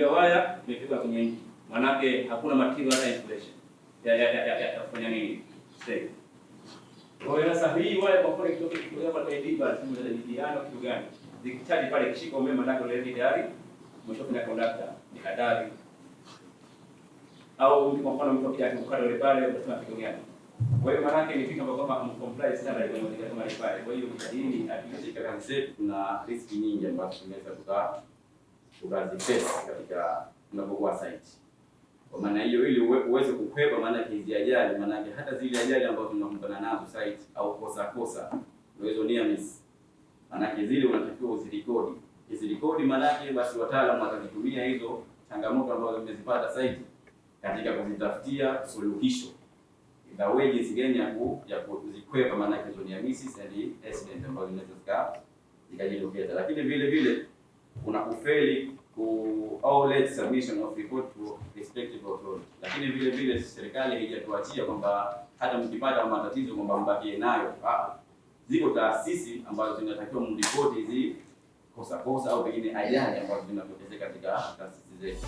ile waya imefika kwenye injini. Manake hakuna material hata insulation. Ya kufanya nini? Stay. Kwa hiyo sasa hii waya kwa mfano ikitoka kwa LED basi ndio idiano kitu gani? Zikichaji pale kishika umeme ndani ile tayari umeshafanya conductor ni hatari. Au kwa mfano mtu akiacha ukado ile pale unasema kitu gani? Kwa hiyo maana yake ni vitu ambavyo kama comply standard kwa moja kama ile pale. Kwa hiyo hii katika concept kuna risk nyingi ambazo tunaweza tukaziface katika tunapokuwa site. Kwa maana hiyo ili uweze kukwepa maana hizi ajali, maana yake hata zile ajali ambazo tunakumbana nazo site au kosa uwezo near miss. Maana yake zile unatakiwa uzirekodi. Uzirekodi maana yake basi wataalamu watazitumia hizo changamoto ambazo zimezipata site katika kuzitafutia suluhisho. Ila wewe jinsi gani ya kuzikwepa maana yake hizo near misses and accident ambazo zinaweza zikajitokeza. Lakini vile vile kuna kufeli au late submission of report to respective authority. Lakini vile vile serikali haijatuachia kwamba hata mkipata matatizo kwamba mbakie nayo. Ziko taasisi ambazo zinatakiwa mripoti hizi kosa au pengine ajali ambazo zinatokea katika taasisi zetu.